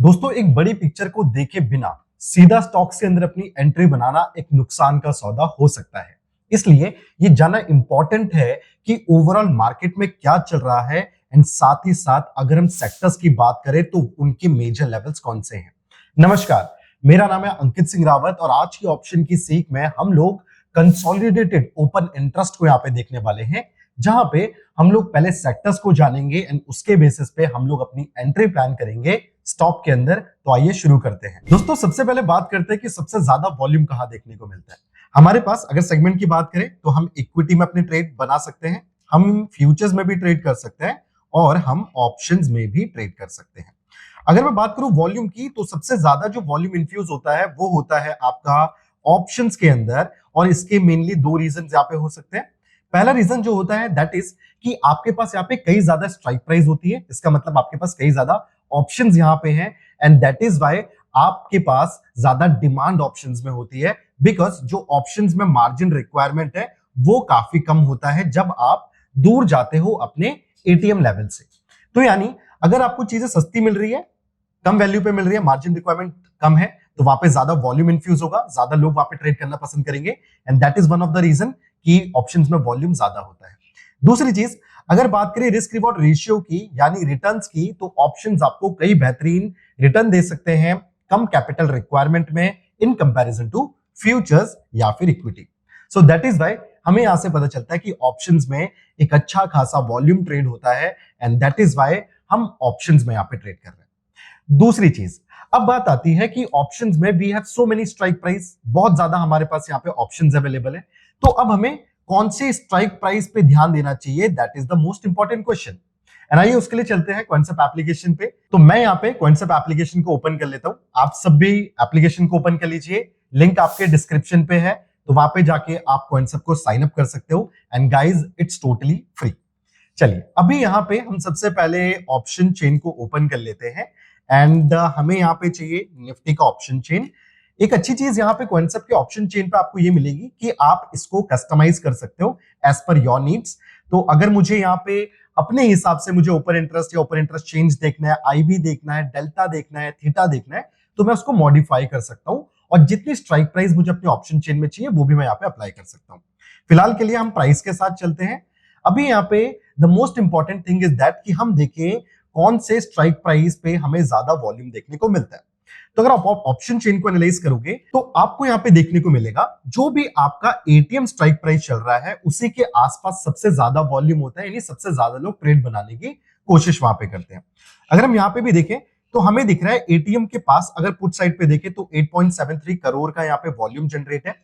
दोस्तों एक बड़ी पिक्चर को देखे बिना सीधा स्टॉक्स के अंदर अपनी एंट्री बनाना एक नुकसान का सौदा हो सकता है। इसलिए ये जानना इंपॉर्टेंट है कि ओवरऑल मार्केट में क्या चल रहा है एंड साथ ही साथ अगर हम सेक्टर्स की बात करें तो उनके मेजर लेवल्स कौन से हैं। नमस्कार, मेरा नाम है अंकित सिंह रावत और आज की ऑप्शन की सीख में हम लोग कंसोलिडेटेड ओपन इंटरेस्ट को यहाँ पे देखने वाले हैं, जहां पे हम लोग पहले सेक्टर्स को जानेंगे एंड उसके बेसिस पे हम लोग अपनी एंट्री प्लान करेंगे स्टॉक के अंदर। तो आइए शुरू करते हैं। दोस्तों सबसे पहले बात करते हैं कि सबसे ज्यादा वॉल्यूम कहां देखने को मिलता है। हमारे पास अगर सेगमेंट की बात करें तो हम इक्विटी में अपनी ट्रेड बना सकते हैं, हम फ्यूचर्स में भी ट्रेड कर सकते हैं और हम ऑप्शंस में भी ट्रेड कर सकते हैं। अगर मैं बात करूं वॉल्यूम की तो सबसे ज्यादा जो वॉल्यूम इन्फ्यूज होता है वो होता है आपका ऑप्शंस के अंदर, और इसके मेनली दो रीजन यहाँ पे हो सकते हैं। पहला रीजन जो होता है दैट इज कि आपके पास यहाँ पे कई ज्यादा स्ट्राइक प्राइस होती है, इसका मतलब आपके पास कई ज्यादा ऑप्शंस यहाँ पे हैं एंड दैट इज व्हाई आपके पास ज्यादा डिमांड ऑप्शंस में होती है, बिकॉज जो ऑप्शंस में मार्जिन रिक्वायरमेंट है वो काफी कम होता है जब आप दूर जाते हो अपने एटीएम लेवल से। तो यानी अगर आपको चीजें सस्ती मिल रही है, कम वैल्यू पे मिल रही है, मार्जिन रिक्वायरमेंट कम है, तो वहां पे ज्यादा वॉल्यूम इन्फ्यूज होगा, ज्यादा लोग वहां पे ट्रेड करना पसंद करेंगे and that is one of the reason कि ऑप्शंस में वॉल्यूम ज्यादा होता है। दूसरी चीज, अगर बात करें रिस्क रिवॉर्ड रेशियो की यानी रिटर्न्स की, तो ऑप्शंस आपको कई बेहतरीन रिटर्न दे सकते हैं कम कैपिटल रिक्वायरमेंट में इन कंपैरिजन टू फ्यूचर्स या फिर equity. So that is why हमें यहां से पता चलता है कि ऑप्शंस में एक अच्छा खासा वॉल्यूम ट्रेड होता है एंड दैट इज व्हाई हम ऑप्शंस में यहां पे ट्रेड कर रहे हैं। दूसरी चीज, अब बात आती है कि ऑप्शंस में we have so many strike price, बहुत ज्यादा हमारे पास यहाँ पे ऑप्शंस अवेलेबल है, तो अब हमें कौन से स्ट्राइक प्राइस पे ध्यान देना चाहिए, that is the most important question. And आइए उसके लिए चलते हैं क्वेंसेप एप्लीकेशन पे। तो मैं यहाँ पे क्वेंसेप एप्लीकेशन को ओपन कर लेता हूँ, आप सब भी एप्लीकेशन को ओपन कर लीजिए, लिंक आपके डिस्क्रिप्शन पे है, तो वहां पे जाके आप क्वेंसेप को साइन अप कर सकते हो and guys it's totally free. चलिए अभी यहाँ पे हम सबसे पहले ऑप्शन चेन को ओपन कर लेते हैं एंड हमें यहाँ पे चाहिए निफ्टी का ऑप्शन चेन। एक अच्छी चीज यहाँ पे क्वेंसेप के ऑप्शन चेन पे आपको ये मिलेगी कि आप इसको कस्टमाइज कर सकते हो एज पर योर नीड्स। तो अगर मुझे यहाँ पे अपने हिसाब से मुझे ओपन इंटरेस्ट या ओपन इंटरेस्ट चेंज देखना है, आईबी देखना है, डेल्टा देखना है, थीटा देखना है, तो मैं उसको मॉडिफाई कर सकता हूँ और जितनी स्ट्राइक प्राइस मुझे अपने ऑप्शन चेन में चाहिए वो भी मैं यहाँ पे अप्लाई कर सकता हूँ। फिलहाल के लिए हम प्राइस के साथ चलते हैं। अभी यहाँ पे the most important thing is that कि हम देखें कौन से स्ट्राइक प्राइस पे हमें ज्यादा वॉल्यूम देखने को मिलता है। तो अगर आप ऑप्शन चेन को एनालाइज करोगे तो आपको यहाँ पे देखने को मिलेगा जो भी आपका एटीएम स्ट्राइक प्राइस चल रहा है उसी के आसपास सबसे ज्यादा वॉल्यूम होता है, यानी सबसे ज्यादा लोग ट्रेड बनाने की कोशिश वहां पे करते हैं। अगर हम यहाँ पे भी देखें तो हमें दिख रहा है एटीएम के पास अगर पुट साइड पे देखें तो 8.73 करोड़ का यहाँ पे वॉल्यूम जनरेट है,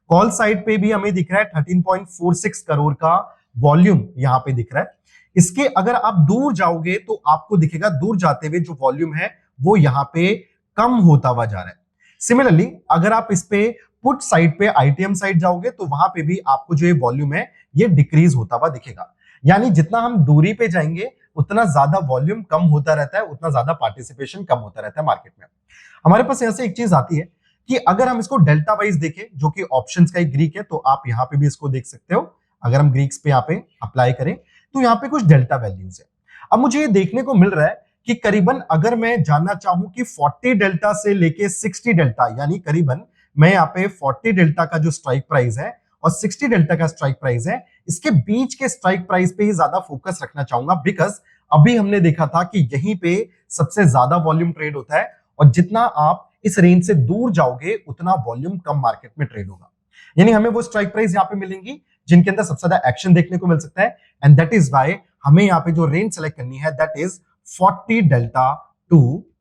कॉल साइड पे भी हमें दिख रहा है 13.46 करोड़ का वॉल्यूम यहाँ पे दिख रहा है। इसके अगर आप दूर जाओगे तो आपको दिखेगा दूर जाते हुए जो वॉल्यूम है वो यहाँ पे कम होता हुआ जा रहा है। सिमिलरली अगर आप इस पे पुट साइड पे आईटीएम साइड जाओगे तो वहां पे भी आपको जो ये वॉल्यूम है ये डिक्रीज होता हुआ दिखेगा, यानी जितना हम दूरी पे जाएंगे उतना ज्यादा वॉल्यूम कम होता रहता है, उतना ज्यादा पार्टिसिपेशन कम होता रहता है मार्केट में। हमारे पास यहां से एक चीज आती है कि अगर हम इसको डेल्टा वाइज देखें जो कि ऑप्शंस का एक ग्रीक है, तो आप यहाँ पे भी इसको देख सकते हो। अगर हम ग्रीक्स पे यहाँ पे अप्लाई करें तो यहाँ पे कुछ डेल्टा वैल्यूज है। अब मुझे ये देखने को मिल रहा है कि करीबन अगर मैं जानना चाहूं कि 40 डेल्टा से लेके 60 डेल्टा, यानी करीबन मैं यहाँ पे 40 डेल्टा का जो स्ट्राइक प्राइस है और 60 डेल्टा का स्ट्राइक प्राइस है, इसके बीच के स्ट्राइक प्राइस पे ही ज्यादा फोकस रखना चाहूंगा, बिकॉज अभी हमने देखा था कि यहीं पे सबसे ज्यादा वॉल्यूम ट्रेड होता है और जितना आप इस रेंज से दूर जाओगे उतना वॉल्यूम कम मार्केट में ट्रेड होगा। यानी हमें वो स्ट्राइक प्राइस यहाँ पे मिलेंगी जिनके अंदर सबसे ज्यादा एक्शन देखने को मिल सकता है एंड दैट इज व्हाई हमें यहाँ पे जो रेंज सेलेक्ट करनी है that is 40 delta two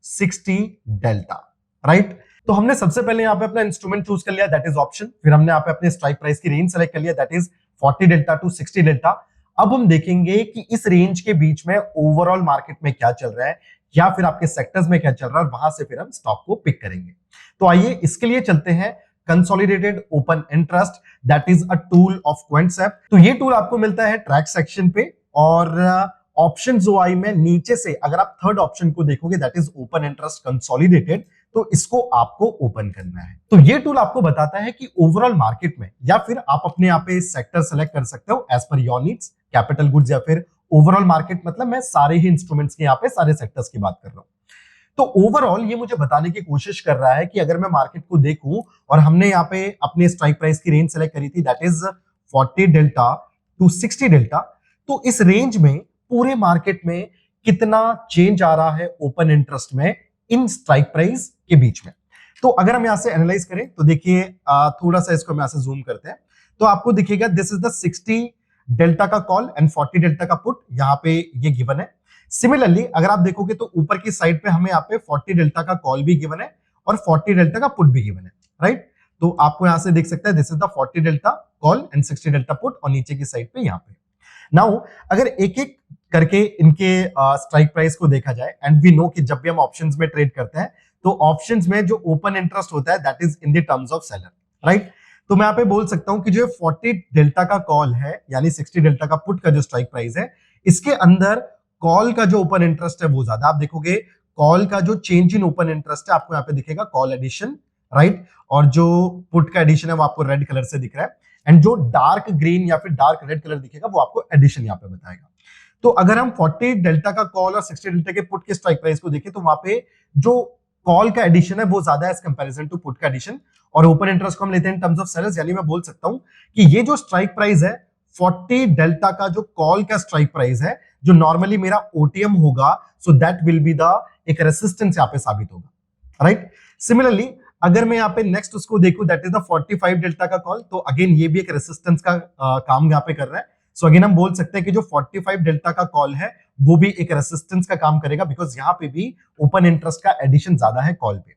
60 delta, right. तो हमने सबसे पहले यहाँ पे अपना इंस्ट्रूमेंट चूज कर लिया दैट इज ऑप्शन, फिर हमने यहाँ पे अपने स्ट्राइक प्राइस की रेंज सेलेक्ट कर लिया that is 40 delta two 60 delta. अब हम देखेंगे कि इस रेंज के बीच में ओवरऑल मार्केट में क्या चल रहा है या फिर आपके सेक्टर्स में क्या चल रहा है और वहां से फिर हम स्टॉक को पिक करेंगे। तो आइए इसके लिए चलते हैं consolidated open interest, that is a tool of concept. तो ये टूल आपको मिलता है ट्रैक सेक्शन पे और ऑप्शन जो आई में नीचे से अगर आप थर्ड ऑप्शन को देखोगे that is open interest consolidated, तो इसको आपको ओपन करना है। तो ये टूल आपको बताता है कि ओवरऑल मार्केट में या फिर आप अपने यहाँ पे सेक्टर सेलेक्ट कर सकते हो as per your needs, capital goods या फिर ओवरऑल मार्केट, मतलब मैं सारे ही इंस्ट्रूमेंट्स के यहाँ पे सारे सेक्टर्स की बात कर रहा हूँ। तो ओवरऑल ये मुझे बताने की कोशिश कर रहा है कि अगर मैं मार्केट को देखूं और हमने यहाँ पे अपने स्ट्राइक प्राइस की रेंज सेलेक्ट करी थी, that is 40 delta two 60 delta, तो इस रेंज में पूरे मार्केट में कितना चेंज आ रहा है ओपन इंटरेस्ट में इन स्ट्राइक प्राइस के बीच में। तो अगर हम यहां से एनालाइज करें तो देखिए, थोड़ा सा इसको हम यहां से जूम करते हैं तो आपको दिखेगा दिस इज द 60 डेल्टा का कॉल एंड 40 डेल्टा का पुट, यहां पे ये गिवन है। सिमिलरली अगर आप देखोगे तो ऊपर की साइड पे हमें यहाँ पे 40 डेल्टा का कॉल भी गिवन है और 40 डेल्टा का पुट भी गिवन है, राइट। तो आपको यहां से देख सकते हैं this is the 40 delta call and 60 delta put, और नीचे की साइड पे यहाँ पे। नाउ अगर एक एक करके इनके स्ट्राइक प्राइस को देखा जाए, एंड वी नो कि जब भी हम ऑप्शंस में ट्रेड करते हैं तो ऑप्शंस में जो ओपन इंटरेस्ट होता है that is in the terms of seller, right. तो मैं यहाँ पे बोल सकता हूं कि जो 40 डेल्टा का कॉल है यानी 60 डेल्टा का पुट का जो स्ट्राइक प्राइस है, इसके अंदर कॉल का जो ओपन इंटरेस्ट है वो ज्यादा। आप देखोगे कॉल का जो चेंज इन ओपन इंटरेस्ट है आपको यहाँ पे दिखेगा कॉल एडिशन, राइट, और जो पुट का एडिशन है वो आपको रेड कलर से दिख रहा है, एंड जो डार्क ग्रीन या फिर डार्क रेड कलर दिखेगा वो आपको एडिशन यहाँ पे बताएगा। तो अगर हम 40 डेल्टा का कॉल और 60 डेल्टा के पुट के स्ट्राइक प्राइस को देखें तो वहां पे जो कॉल का एडिशन है वो ज्यादा है एज कंपैरिजन टू पुट का एडिशन, और ओपन इंटरेस्ट को हम लेते हैं इन टर्म्स ऑफ सेलर्स, यानी मैं बोल सकता हूं कि ये जो स्ट्राइक प्राइस है 40 डेल्टा का जो कॉल का स्ट्राइक प्राइस है, जो नॉर्मली मेरा ओटीएम होगा, so that will be the एक रेसिस्टेंस यहाँ पे साबित होगा, राइट। सिमिलरली अगर मैं यहाँ पे नेक्स्ट उसको देखूं दैट इज द 45 डेल्टा का कॉल, तो अगेन ये भी एक रेसिस्टेंस का काम यहाँ पे कर रहा है। सो अगेन हम बोल सकते हैं कि जो 45 डेल्टा का कॉल है वो भी एक रेसिस्टेंस का काम करेगा, बिकॉज यहाँ पे भी ओपन इंटरेस्ट का एडिशन ज्यादा है कॉल पे।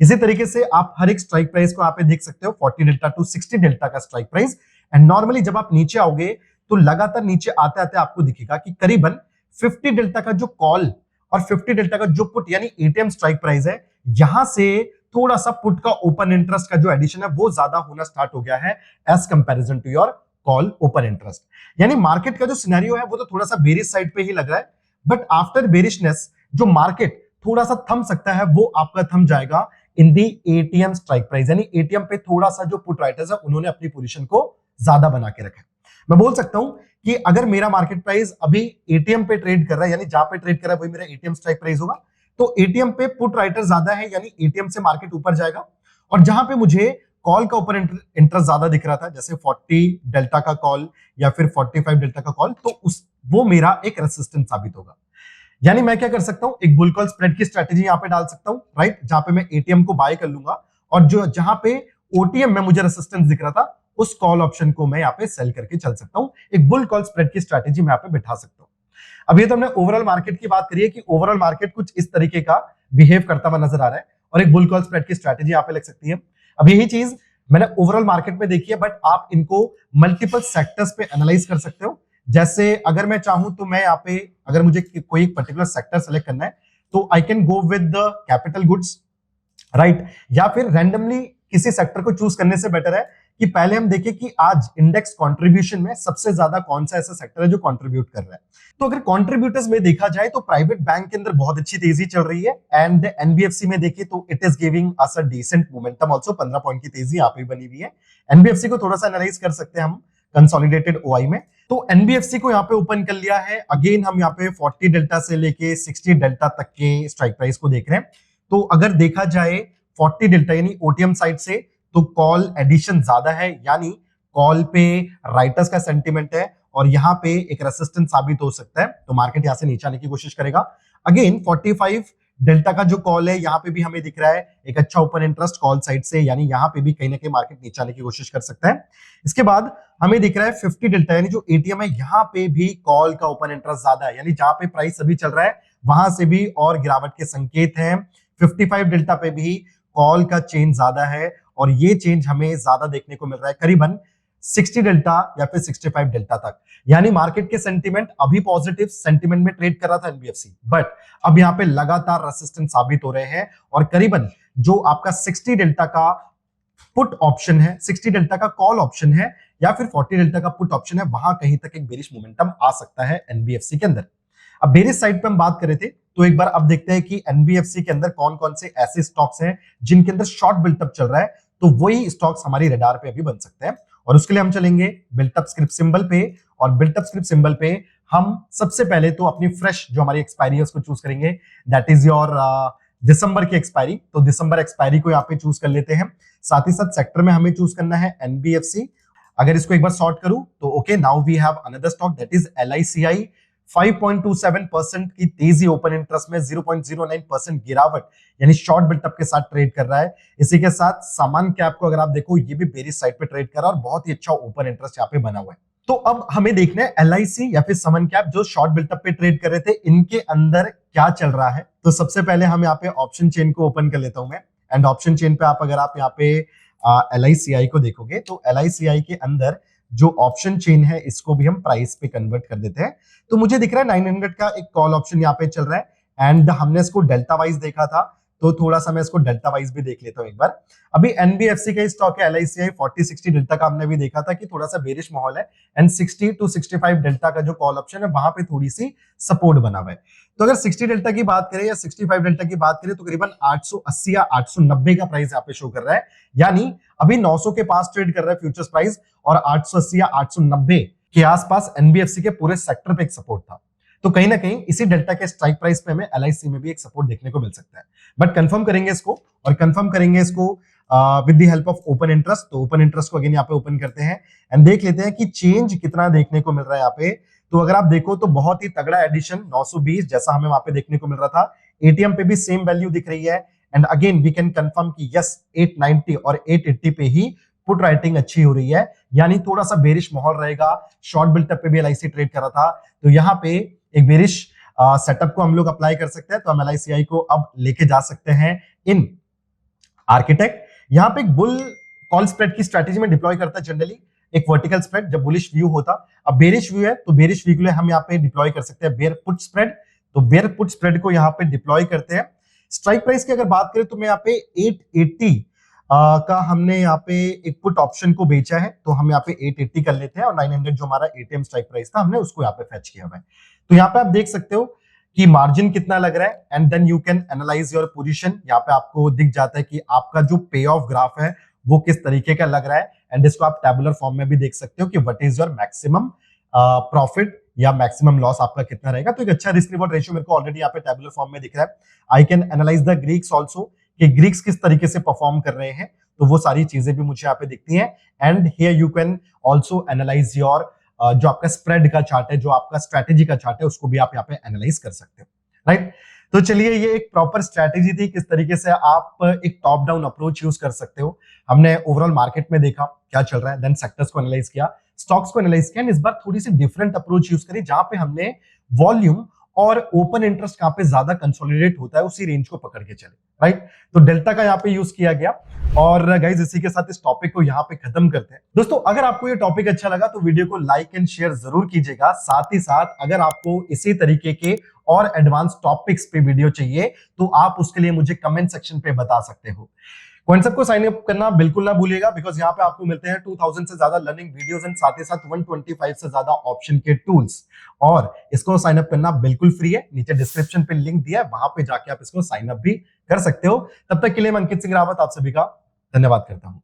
इसी तरीके से आप हर एक स्ट्राइक प्राइस को यहाँ पे देख सकते हो, 40 डेल्टा टू 60 डेल्टा का स्ट्राइक प्राइस, एंड नॉर्मली जब आप नीचे आओगे तो लगातार नीचे आते आते आपको दिखेगा कि करीबन 50 डेल्टा का जो कॉल और 50 डेल्टा का जो पुट यानी एटीएम स्ट्राइक प्राइस है, यहां से थोड़ा सा पुट का ओपन इंटरेस्ट का जो एडिशन है वो ज्यादा होना स्टार्ट हो गया है as comparison to your call open interest. यानी मार्केट का जो सिनेरियो है वो तो थोड़ा सा बेरिश साइड पे ही लग रहा है, बट आफ्टर बेरिशनेस जो मार्केट थोड़ा सा थम सकता है वो आपका थम जाएगा इन दी एटीएम स्ट्राइक प्राइस, यानी एटीएम पे थोड़ा सा जो पुट राइटर्स है उन्होंने अपनी पोजीशन को ज्यादा बना के रखा है। मैं बोल सकता हूं कि अगर मेरा मार्केट प्राइस अभी एटीएम पे ट्रेड कर रहा है, यानी जहां पे ट्रेड कर रहा है वही मेरा एटीएम स्ट्राइक प्राइस होगा, तो एटीएम पे पुट राइटर ज्यादा है यानी एटीएम से मार्केट ऊपर जाएगा, और जहां पे मुझे कॉल का ऊपर इंटरेस्ट ज्यादा दिख रहा था जैसे 40 डेल्टा का कॉल या फिर 45 डेल्टा का कॉल, तो वो मेरा एक रेसिस्टेंस साबित होगा। यानी मैं क्या कर सकता हूं, एक बुल कॉल स्प्रेड की स्ट्रेटेजी यहां पे डाल सकता हूं, राइट, जहां पे मैं एटीएम को बाय कर लूंगा और जो जहां पे ओटीएम में मुझे रेसिस्टेंस दिख रहा था उस कॉल ऑप्शन को मैं यहाँ पे सेल करके चल सकता हूं। एक बुल कॉल स्प्रेड की स्ट्रेटेजी मैं यहाँ पे बिठा सकता हूं। अब ये तो हमने ओवरऑल मार्केट की बात करी है कि ओवरऑल मार्केट कुछ इस तरीके का बिहेव करता हुआ नजर आ रहा है, और एक बुल कॉल स्प्रेड की स्ट्रेटेजी यहाँ पे लग सकती है। अब यही चीज मैंने ओवरऑल मार्केट में देखी है, बट आप इनको मल्टीपल सेक्टर्स पे एनालाइज कर सकते हो। जैसे अगर मैं चाहूं तो मैं यहाँ पे अगर मुझे कोई एक पर्टिकुलर सेक्टर सेलेक्ट करना है तो I can go with the capital goods, right, या फिर रैंडमली किसी सेक्टर को चूज करने से बेटर है कि पहले हम देखें कि आज इंडेक्स कंट्रीब्यूशन में सबसे ज्यादा कौन सा ऐसा सेक्टर है जो कंट्रीब्यूट कर रहा है। तो अगर कंट्रीब्यूटर्स में देखा जाए तो प्राइवेट बैंक के अंदर बहुत अच्छी तेजी चल रही है, एंड एनबीएफसी में देखिए तो it is giving us a decent momentum also, 15 point की तेजी यहाँ पे बनी हुई है। एनबीएफसी को थोड़ा सा एनालाइज कर सकते हैं हम कंसोलिडेटेड ओआई में। तो एनबीएफसी को यहाँ पे ओपन कर लिया है, अगेन हम यहाँ पे 40 डेल्टा से लेके 60 डेल्टा तक के स्ट्राइक प्राइस को देख रहे हैं। तो अगर देखा जाए 40 डेल्टा यानी ओटीएम साइड से तो कॉल एडिशन ज्यादा है, यानी कॉल पे राइटर्स का सेंटीमेंट है और यहाँ पे एक रेसिस्टेंस साबित हो सकता है, तो मार्केट यहाँ से नीचे आने की कोशिश करेगा। अगेन 45 डेल्टा का जो कॉल है यहाँ पे भी हमें दिख रहा है एक अच्छा ओपन इंटरेस्ट कॉल साइड से, यानी यहाँ पे भी कहीं ना कहीं मार्केट नीचे आने की कोशिश कर सकता है। इसके बाद हमें दिख रहा है 50 डेल्टा यानी जो एटीएम है यहाँ पे भी कॉल का ओपन इंटरेस्ट ज्यादा है, यानी जहां पे प्राइस अभी चल रहा है वहां से भी और गिरावट के संकेत हैं। 55 डेल्टा पे भी कॉल का चेंज ज्यादा है और ये चेंज हमें ज्यादा देखने को मिल रहा है करीबन 60 डेल्टा या फिर 65 डेल्टा तक, यानी मार्केट के सेंटीमेंट अभी पॉजिटिव सेंटीमेंट में ट्रेड कर रहा था एनबीएफसी, बट अब यहाँ पे लगातार रेसिस्टेंस साबित हो रहे हैं और करीबन जो आपका 60 डेल्टा का पुट ऑप्शन है, 60 डेल्टा का कॉल ऑप्शन है या फिर 40 डेल्टा का पुट ऑप्शन है, वहां कहीं तक एक बेरिश मोमेंटम आ सकता है एनबीएफसी के अंदर। अब बेरिश साइड पे हम बात कर रहे थे तो एक बार अब देखते हैं कि एनबीएफसी के अंदर कौन कौन से ऐसे स्टॉक्स हैं जिनके अंदर शॉर्ट बिल्टअप चल रहा है, तो वही स्टॉक्स हमारी रडार पे अभी बन सकते हैं। और उसके लिए हम चलेंगे बिल्टअप स्क्रिप्ट सिंबल पे, और बिल्टअप स्क्रिप्ट सिंबल पे हम सबसे पहले तो अपनी फ्रेश जो हमारी एक्सपायरी है उसको चूज करेंगे, दैट इज योर दिसंबर की एक्सपायरी, तो दिसंबर एक्सपायरी को यहाँ पे चूज कर लेते हैं। साथ ही साथ सेक्टर में हमें चूज करना है एनबीएफसी। अगर इसको एक बार सॉर्ट करूं तो okay, now we have another stock that is LICI. 5.27% की तेजी, ओपन इंटरेस्ट में 0.09% गिरावट, यानी शॉर्ट बिल्टअप के साथ ट्रेड कर रहा है। इसी के साथ सामान कैप को अगर आप देखो, ये भी बेरिश साइड पे ट्रेड कर रहा है और बहुत ही अच्छा ओपन इंटरेस्ट यहाँ पे बना हुआ है। तो अब हमें देखना है एलआईसी या फिर समन कैप जो शॉर्ट बिल्टअप पे ट्रेड कर रहे थे, इनके अंदर क्या चल रहा है। तो सबसे पहले हम यहाँ पे ऑप्शन चेन को ओपन कर लेता हूं मैं। एंड ऑप्शन चेन पे अगर आप यहाँ पे एलआईसीआई को देखोगे तो एलआईसीआई के अंदर जो ऑप्शन चेन है इसको भी हम प्राइस पे कन्वर्ट कर देते हैं। तो मुझे दिख रहा है 900 का एक कॉल ऑप्शन यहाँ पे चल रहा है एंड हमने इसको डेल्टा वाइज देखा था, तो थोड़ा सा मैं इसको डेल्टा वाइज भी देख लेता हूं एक बार। अभी एनबीएफसी का स्टॉक है एलआईसीआई 40-60 डेल्टा का, हमने भी देखा था कि थोड़ा सा बेरिश माहौल है एंड 60 to 65 डेल्टा का जो कॉल ऑप्शन है वहां पे थोड़ी सी सपोर्ट बना हुआ है। तो अगर 60 डेल्टा की बात करें या 65 डेल्टा की बात करें तो करीबन 880 या 890 का प्राइस यहाँ पे शो कर रहा है, यानी अभी 900 के पास ट्रेड कर रहा है फ्यूचर्स प्राइस और 880 या 890 के आसपास एनबीएफसी के पूरे सेक्टर पे एक सपोर्ट था। तो कहीं ना कहीं इसी डेल्टा के स्ट्राइक प्राइस पे हमें एलआईसी में भी एक सपोर्ट देखने को मिल सकता है। बट कंफर्म करेंगे इसको, और कंफर्म करेंगे इसको with the help of open interest. तो ओपन इंटरेस्ट को अगेन यहाँ पे ओपन करते हैं एंड देख लेते हैं कि चेंज कितना देखने को मिल रहा है यहाँ पे। तो अगर आप देखो तो बहुत ही तगड़ा एडिशन 920 जैसा हमें वहां पे देखने को मिल रहा था। एटीएम पे भी सेम वैल्यू दिख रही है and again we can confirm कि यस 890 और 880 पे ही पुट राइटिंग अच्छी हो रही है, यानी थोड़ा सा बेरिश माहौल रहेगा। शॉर्ट बिल्टअप पे भी एलआईसी ट्रेड कर रहा था, तो यहाँ पे एक बेरिश सेटअप को हम लोग अप्लाई कर सकते हैं। तो हम एलआईसीआई को अब लेके जा सकते हैं इन आर्किटेक्ट। यहाँ पे एक बुल कॉल स्प्रेड की स्ट्रेटेजी में डिप्लॉय करता है जनरली, एक वर्टिकल स्प्रेड जब बुलिश व्यू होता। अब बेरिश व्यू है तो बेरिश व्यू के लिए हम यहाँ पे डिप्लॉय कर सकते हैं बेयर पुट स्प्रेड। तो बेयर पुट स्प्रेड को यहाँ पे डिप्लॉय करते हैं। स्ट्राइक प्राइस की अगर बात करें तो मैं यहाँ पे 880 का हमने यहाँ पे एक पुट ऑप्शन को बेचा है, तो हम यहाँ पे 880 कर लेते हैं और 900 जो हमारा एटीएम स्ट्राइक प्राइस था हमने उसको यहाँ पे फेच किया हुआ है। तो यहाँ पे आप देख सकते हो कि मार्जिन कितना लग रहा है and then you can analyse your position. यहाँ पे आपको दिख जाता है कि आपका जो पे ऑफ ग्राफ है वो किस तरीके का लग रहा है एंड इसको आप टेबुलर फॉर्म में भी देख सकते हो कि what is your maximum profit या मैक्सिमम लॉस आपका कितना रहेगा। तो एक अच्छा रिस्क रिवॉर्ड रेशियो मेरे को ऑलरेडी यहाँ पे टेबुलर फॉर्म में दिख रहा है। I can analyse the Greeks also कि ग्रीक्स किस तरीके से परफॉर्म कर रहे हैं, तो वो सारी चीजें भी मुझे यहाँ पे दिखती हैं। And here you can also analyse your जो आपका स्प्रेड का चार्ट है, जो आपका स्ट्रैटेजी का चार्ट है, उसको भी आप यहाँ पे एनालाइज कर सकते हो, राइट। तो चलिए, ये एक प्रॉपर स्ट्रैटेजी थी किस तरीके से आप एक टॉप डाउन अप्रोच यूज कर सकते हो। हमने ओवरऑल मार्केट में देखा क्या चल रहा है, देन सेक्टर्स को एनालाइज किया, स्टॉक्स को एनालाइज किया। इस बार थोड़ी सी डिफरेंट अप्रोच यूज करी जहां पे हमने वॉल्यूम और ओपन इंटरेस्ट कहां पे ज्यादा कंसोलिडेट होता है उसी रेंज को पकड़ के चले, राइट। तो डेल्टा का यहाँ पे यूज किया गया। और गाइज इसी के साथ इस टॉपिक को यहाँ पे खत्म करते हैं। दोस्तों, अगर आपको ये टॉपिक अच्छा लगा तो वीडियो को लाइक एंड शेयर जरूर कीजिएगा। साथ ही साथ अगर आपको इसी तरीके के और एडवांस टॉपिक्स पे वीडियो चाहिए तो आप उसके लिए मुझे कमेंट सेक्शन पे बता सकते हो। कॉइनसेप्ट को साइन अप करना बिल्कुल ना भूलिएगा, बिकॉज यहाँ पे आपको मिलते हैं 2000 से ज्यादा लर्निंग वीडियोस एंड साथ ही साथ 125 से ज्यादा ऑप्शन के टूल्स। और इसको साइन अप करना बिल्कुल फ्री है, नीचे डिस्क्रिप्शन पे लिंक दिया है, वहां पे जाके आप इसको साइन अप भी कर सकते हो। तब तक के लिए मैं अंकित सिंह रावत आप सभी का धन्यवाद करता हूं।